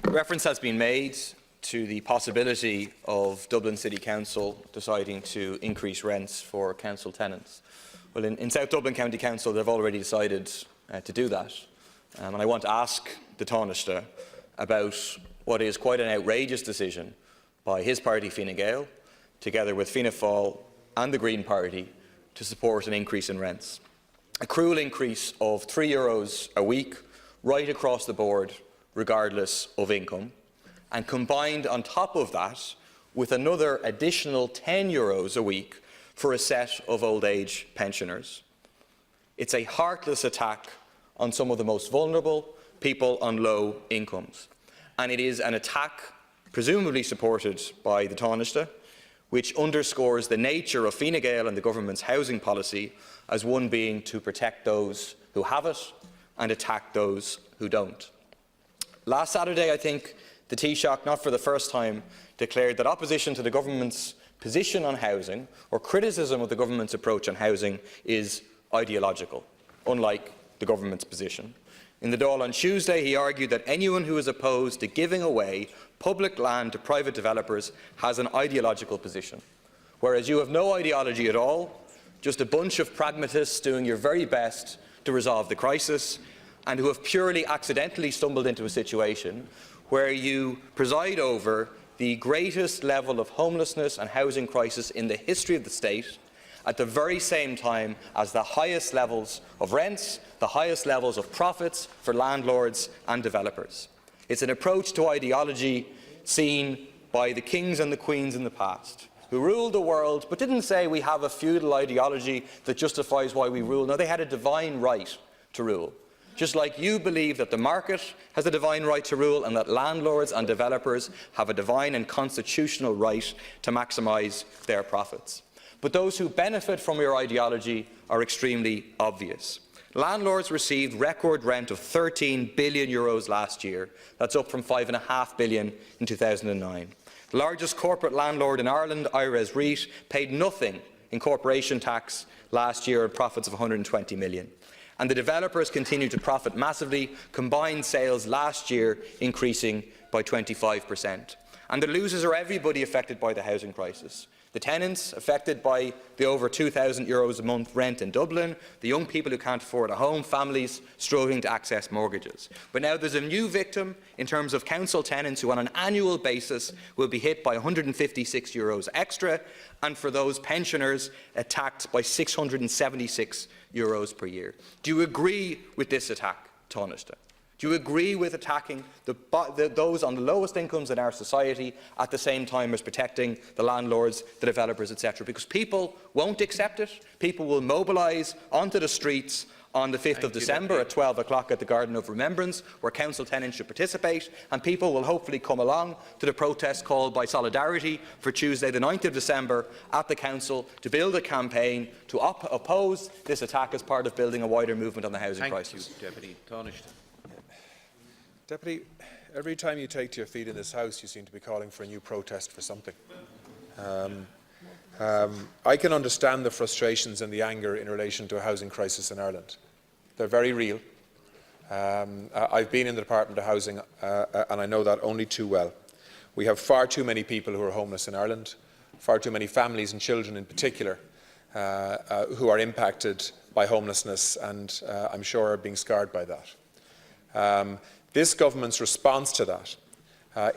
Reference has been made to the possibility of Dublin City Council deciding to increase rents for council tenants. Well, in South Dublin County Council, they've already decided to do that. And I want to ask the Taoiseach about what is quite an outrageous decision by his party, Fine Gael, together with Fianna Fáil and the Green Party, to support an increase in rents. A cruel increase of €3 a week, right across the board, regardless of income, and combined on top of that with another additional €10 a week for a set of old age pensioners. It's a heartless attack on some of the most vulnerable people on low incomes, and it is an attack presumably supported by the Taoiseach, which underscores the nature of Fine Gael and the government's housing policy as one being to protect those who have it and attack those who don't. Last Saturday, I think, the Taoiseach, not for the first time, declared that opposition to the government's position on housing, or criticism of the government's approach on housing, is ideological, unlike the government's position. In the Dáil on Tuesday, he argued that anyone who is opposed to giving away public land to private developers has an ideological position, whereas you have no ideology at all, just a bunch of pragmatists doing your very best to resolve the crisis, and who have purely accidentally stumbled into a situation where you preside over the greatest level of homelessness and housing crisis in the history of the state, at the very same time as the highest levels of rents, the highest levels of profits for landlords and developers. It's an approach to ideology seen by the kings and the queens in the past, who ruled the world but didn't say we have a feudal ideology that justifies why we rule. No, they had a divine right to rule. Just like you believe that the market has a divine right to rule and that landlords and developers have a divine and constitutional right to maximise their profits. But those who benefit from your ideology are extremely obvious. Landlords received record rent of €13 billion last year. That's up from €5.5 billion in 2009. The largest corporate landlord in Ireland, Oireachtas, paid nothing in corporation tax last year at profits of €120 million. And the developers continue to profit massively, combined sales last year increasing by 25%. And the losers are everybody affected by the housing crisis. The tenants affected by the over €2,000 a month rent in Dublin, the young people who can't afford a home, families struggling to access mortgages. But now there's a new victim in terms of council tenants who on an annual basis will be hit by €156 extra, and for those pensioners taxed by €676 per year. Do you agree with this attack, Taoiseach? Do you agree with attacking those on the lowest incomes in our society at the same time as protecting the landlords, the developers, etc.? Because people won't accept it. People will mobilise onto the streets on the 5th of December at 12 o'clock at the Garden of Remembrance, where council tenants should participate, and people will hopefully come along to the protest called by Solidarity for Tuesday the 9th of December at the council to build a campaign to oppose this attack as part of building a wider movement on the housing crisis. Thank you, Deputy Taoiseach. Deputy, every time you take to your feet in this House, you seem to be calling for a new protest for something. I can understand the frustrations and the anger in relation to a housing crisis in Ireland. They're very real. I've been in the Department of Housing and I know that only too well. We have far too many people who are homeless in Ireland, far too many families and children in particular who are impacted by homelessness and I'm sure are being scarred by that. This government's response to that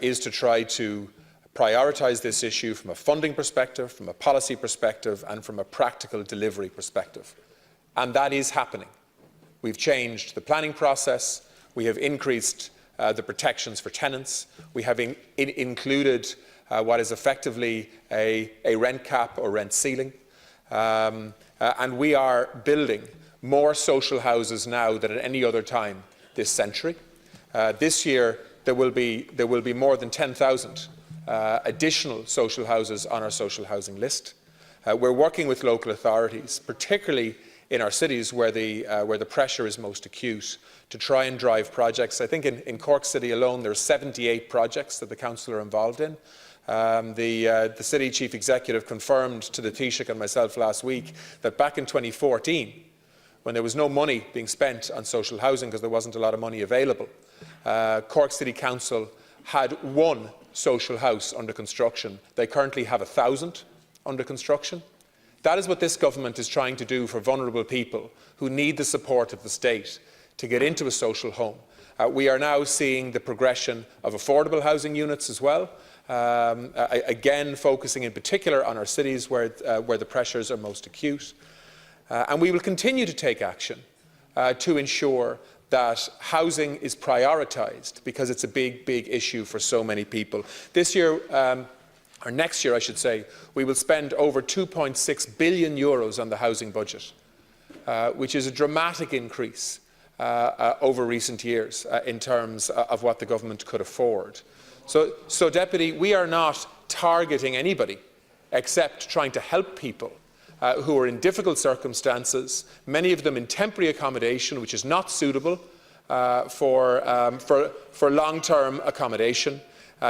is to try to prioritise this issue from a funding perspective, from a policy perspective and from a practical delivery perspective. And that is happening. We've changed the planning process, we have increased the protections for tenants, we have included what is effectively a rent cap or rent ceiling, and we are building more social houses now than at any other time this century. This year there will be more than 10,000 additional social houses on our social housing list. We're working with local authorities, particularly in our cities where the pressure is most acute, to try and drive projects. I think in Cork City alone there are 78 projects that the council are involved in. The City Chief Executive confirmed to the Taoiseach and myself last week that back in 2014 when there was no money being spent on social housing because there wasn't a lot of money available, Cork City Council had one social house under construction. They currently have 1,000 under construction. That is what this government is trying to do for vulnerable people who need the support of the state to get into a social home. We are now seeing the progression of affordable housing units as well, again focusing in particular on our cities where the pressures are most acute. And we will continue to take action to ensure that housing is prioritised, because it's a big, big issue for so many people. This year, or next year I should say, we will spend over €2.6 billion on the housing budget, which is a dramatic increase over recent years in terms of what the government could afford. So, Deputy, we are not targeting anybody except trying to help people who are in difficult circumstances, many of them in temporary accommodation, which is not suitable for long-term accommodation,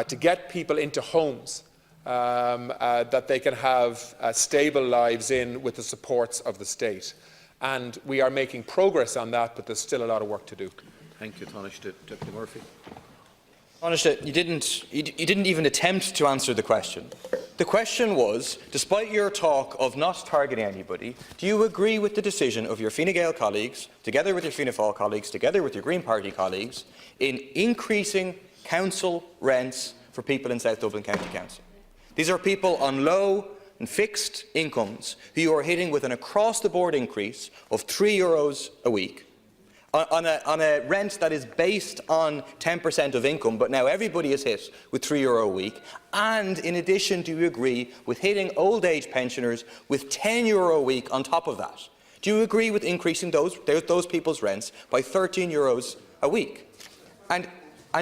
to get people into homes that they can have stable lives in with the supports of the state. And we are making progress on that, but there's still a lot of work to do. Thank you, Taoiseach. Deputy Murphy. Taoiseach, you didn't even attempt to answer the question. The question was, despite your talk of not targeting anybody, do you agree with the decision of your Fine Gael colleagues, together with your Fianna Fáil colleagues, together with your Green Party colleagues, in increasing council rents for people in South Dublin County Council? These are people on low and fixed incomes who you are hitting with an across-the-board increase of €3 a week, on a rent that is based on 10% of income, but now everybody is hit with €3 a week. And in addition, do you agree with hitting old age pensioners with €10 a week on top of that? Do you agree with increasing those people's rents by €13 a week? And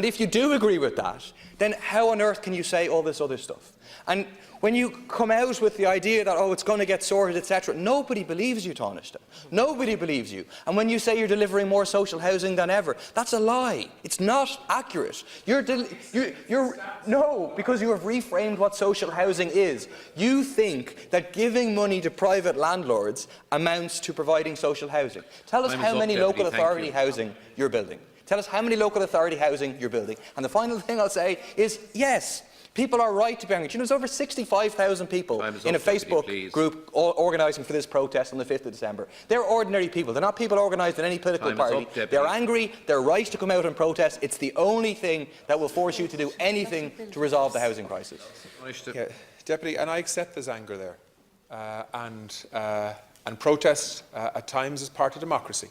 if you do agree with that, then how on earth can you say all this other stuff? And when you come out with the idea that, oh, it's going to get sorted, etc., nobody believes you, Taoiseach. Nobody believes you. And when you say you're delivering more social housing than ever, that's a lie. It's not accurate. No, because you have reframed what social housing is. You think that giving money to private landlords amounts to providing social housing. Tell us how many local authority housing you're building. Tell us how many local authority housing you're building. And the final thing I'll say is, yes, people are right to be angry. You know, there's over 65,000 people in a Facebook group organising for this protest on the 5th of December. They're ordinary people. They're not people organised in any political party. They're angry. They're right to come out and protest. It's the only thing that will force you to do anything to resolve the housing crisis. Yeah, Deputy, and I accept there's anger there. And protest at times is part of democracy.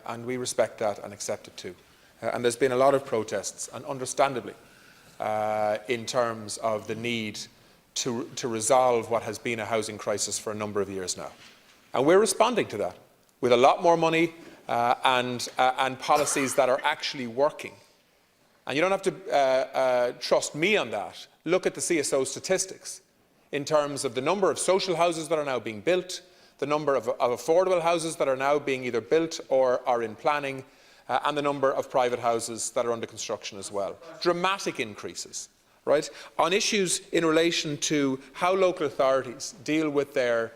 And we respect that and accept it too. And there's been a lot of protests, and understandably, in terms of the need to resolve what has been a housing crisis for a number of years now. And we're responding to that with a lot more money and policies that are actually working. And you don't have to trust me on that. Look at the CSO statistics in terms of the number of social houses that are now being built, the number of affordable houses that are now being either built or are in planning, and the number of private houses that are under construction as well. Dramatic increases, right? On issues in relation to how local authorities deal with their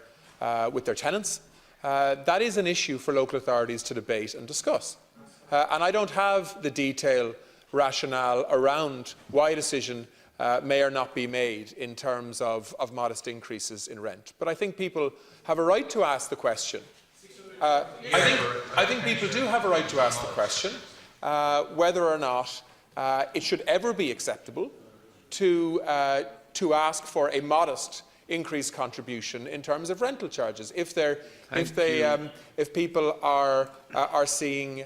tenants, that is an issue for local authorities to debate and discuss. And I don't have the detailed rationale around why a decision may or not be made in terms of modest increases in rent. But I think people have a right to ask the question. I think people do have a right to ask the question whether or not it should ever be acceptable to ask for a modest increased contribution in terms of rental charges if people are seeing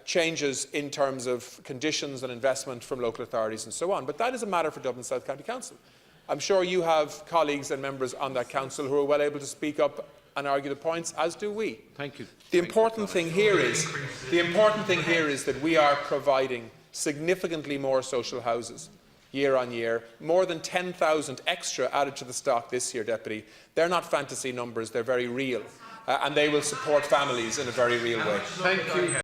changes in terms of conditions and investment from local authorities and so on. But that is a matter for Dublin South County Council. I'm sure you have colleagues and members on that council who are well able to speak up and argue the points, as do we. Thank you. The important thing here is that we are providing significantly more social houses year on year, more than 10,000 extra added to the stock this year, Deputy. They're not fantasy numbers, they're very real, and they will support families in a very real way. Thank you.